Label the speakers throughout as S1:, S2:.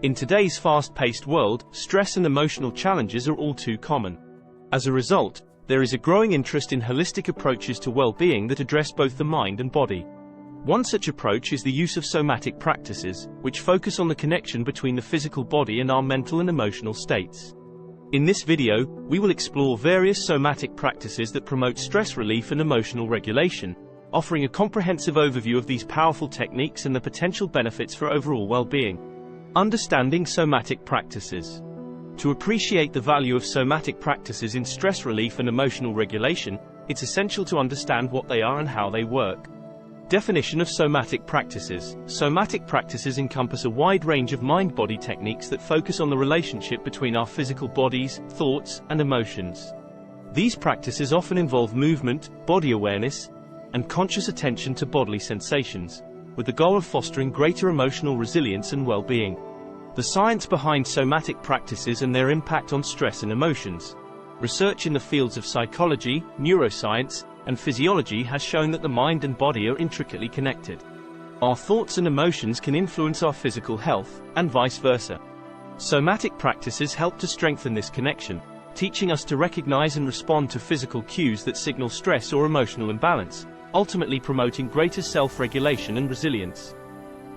S1: In today's fast-paced world, stress and emotional challenges are all too common. As a result, there is a growing interest in holistic approaches to well-being that address both the mind and body. One such approach is the use of somatic practices, which focus on the connection between the physical body and our mental and emotional states. In this video, we will explore various somatic practices that promote stress relief and emotional regulation, offering a comprehensive overview of these powerful techniques and the potential benefits for overall well-being. Understanding somatic practices. To appreciate the value of somatic practices in stress relief and emotional regulation, it's essential to understand what they are and how they work. Definition of somatic practices. Somatic practices encompass a wide range of mind-body techniques that focus on the relationship between our physical bodies, thoughts, and emotions. These practices often involve movement, body awareness, and conscious attention to bodily sensations, with the goal of fostering greater emotional resilience and well-being. The science behind somatic practices and their impact on stress and emotions. Research in the fields of psychology, neuroscience, and physiology has shown that the mind and body are intricately connected. Our thoughts and emotions can influence our physical health, and vice versa. Somatic practices help to strengthen this connection, teaching us to recognize and respond to physical cues that signal stress or emotional imbalance, ultimately promoting greater self-regulation and resilience.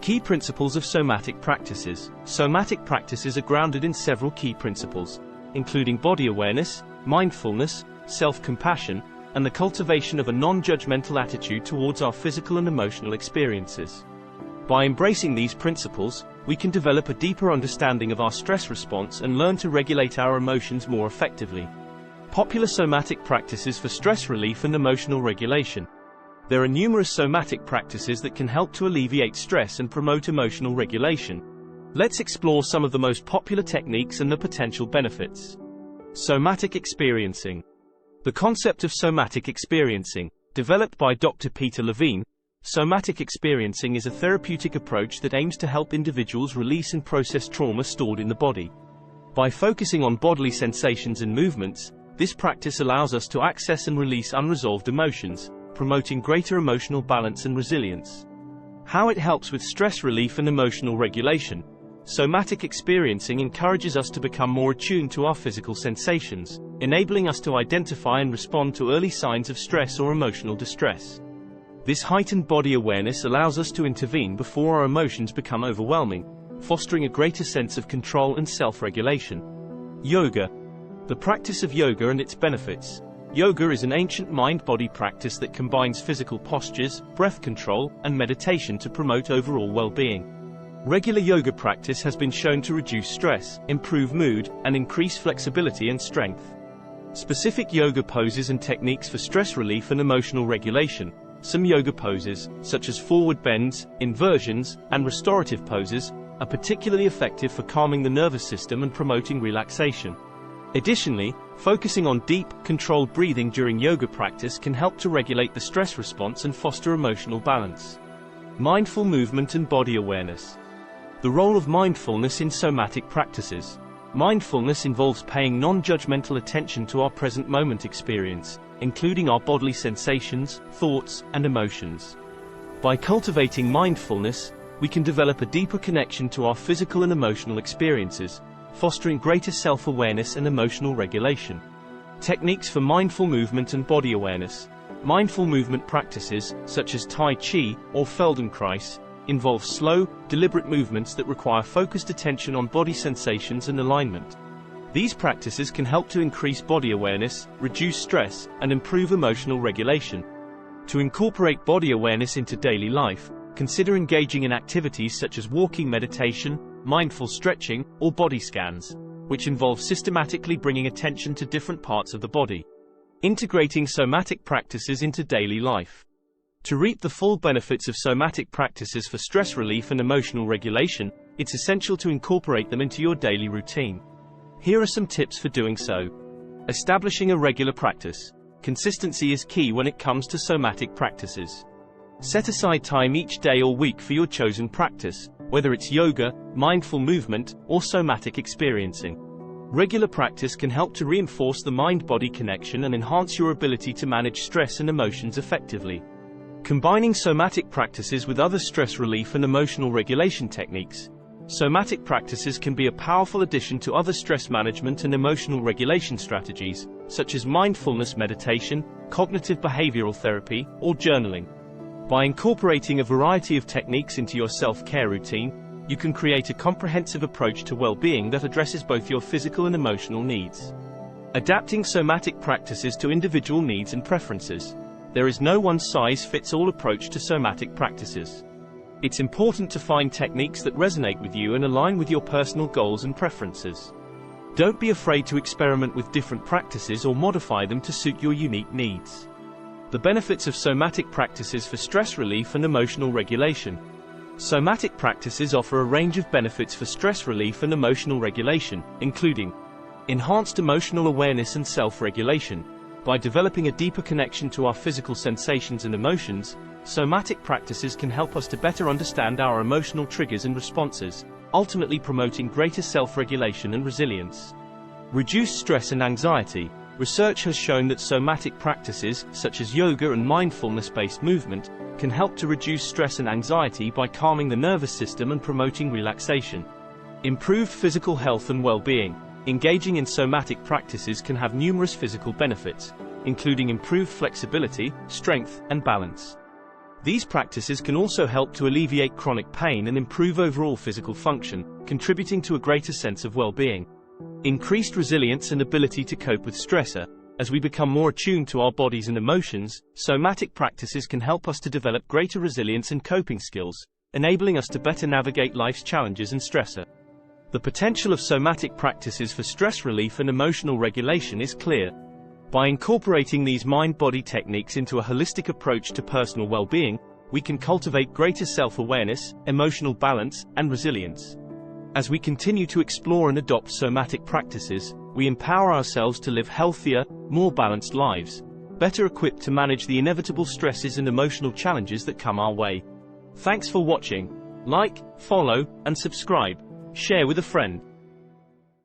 S1: Key principles of somatic practices. Somatic practices are grounded in several key principles, including body awareness, mindfulness, self-compassion, and the cultivation of a non-judgmental attitude towards our physical and emotional experiences. By embracing these principles, we can develop a deeper understanding of our stress response and learn to regulate our emotions more effectively. Popular somatic practices for stress relief and emotional regulation. There are numerous somatic practices that can help to alleviate stress and promote emotional regulation. Let's explore some of the most popular techniques and the potential benefits. Somatic experiencing. The concept of somatic experiencing, developed by Dr. Peter Levine, somatic experiencing is a therapeutic approach that aims to help individuals release and process trauma stored in the body. By focusing on bodily sensations and movements, this practice allows us to access and release unresolved emotions, promoting greater emotional balance and resilience. How it helps with stress relief and emotional regulation. Somatic experiencing encourages us to become more attuned to our physical sensations, enabling us to identify and respond to early signs of stress or emotional distress. This heightened body awareness allows us to intervene before our emotions become overwhelming, fostering a greater sense of control and self-regulation. Yoga. The practice of yoga and its benefits. Yoga is an ancient mind-body practice that combines physical postures, breath control, and meditation to promote overall well-being. Regular yoga practice has been shown to reduce stress, improve mood, and increase flexibility and strength. Specific yoga poses and techniques for stress relief and emotional regulation. Some yoga poses, such as forward bends, inversions, and restorative poses, are particularly effective for calming the nervous system and promoting relaxation. Additionally, focusing on deep, controlled breathing during yoga practice can help to regulate the stress response and foster emotional balance. Mindful movement and body awareness. The role of mindfulness in somatic practices. Mindfulness involves paying non-judgmental attention to our present moment experience, including our bodily sensations, thoughts, and emotions. By cultivating mindfulness, we can develop a deeper connection to our physical and emotional experiences, fostering greater self-awareness and emotional regulation. Techniques for mindful movement and body awareness. Mindful movement practices, such as Tai Chi or Feldenkrais, involve slow, deliberate movements that require focused attention on body sensations and alignment. These practices can help to increase body awareness, reduce stress, and improve emotional regulation. To incorporate body awareness into daily life, consider engaging in activities such as walking meditation, mindful stretching, or body scans, which involve systematically bringing attention to different parts of the body. Integrating somatic practices into daily life. To reap the full benefits of somatic practices for stress relief and emotional regulation, it's essential to incorporate them into your daily routine. Here are some tips for doing so. Establishing a regular practice. Consistency is key when it comes to somatic practices. Set aside time each day or week for your chosen practice, whether it's yoga, mindful movement, or somatic experiencing. Regular practice can help to reinforce the mind-body connection and enhance your ability to manage stress and emotions effectively. Combining somatic practices with other stress relief and emotional regulation techniques. Somatic practices can be a powerful addition to other stress management and emotional regulation strategies, such as mindfulness meditation, cognitive behavioral therapy, or journaling. By incorporating a variety of techniques into your self-care routine, you can create a comprehensive approach to well-being that addresses both your physical and emotional needs. Adapting somatic practices to individual needs and preferences. There is no one-size-fits-all approach to somatic practices. It's important to find techniques that resonate with you and align with your personal goals and preferences. Don't be afraid to experiment with different practices or modify them to suit your unique needs. The benefits of somatic practices for stress relief and emotional regulation. Somatic practices offer a range of benefits for stress relief and emotional regulation, including enhanced emotional awareness and self-regulation. By developing a deeper connection to our physical sensations and emotions, somatic practices can help us to better understand our emotional triggers and responses, ultimately promoting greater self-regulation and resilience. Reduce stress and anxiety. Research has shown that somatic practices, such as yoga and mindfulness-based movement, can help to reduce stress and anxiety by calming the nervous system and promoting relaxation. Improved physical health and well-being. Engaging in somatic practices can have numerous physical benefits, including improved flexibility, strength, and balance. These practices can also help to alleviate chronic pain and improve overall physical function, contributing to a greater sense of well-being. Increased resilience and ability to cope with stressor. As we become more attuned to our bodies and emotions, somatic practices can help us to develop greater resilience and coping skills, enabling us to better navigate life's challenges and stressor. The potential of somatic practices for stress relief and emotional regulation is clear. By incorporating these mind-body techniques into a holistic approach to personal well-being, we can cultivate greater self-awareness, emotional balance, and resilience. As we continue to explore and adopt somatic practices, we empower ourselves to live healthier, more balanced lives, better equipped to manage the inevitable stresses and emotional challenges that come our way. Thanks for watching. Like, follow, and subscribe. Share with a friend.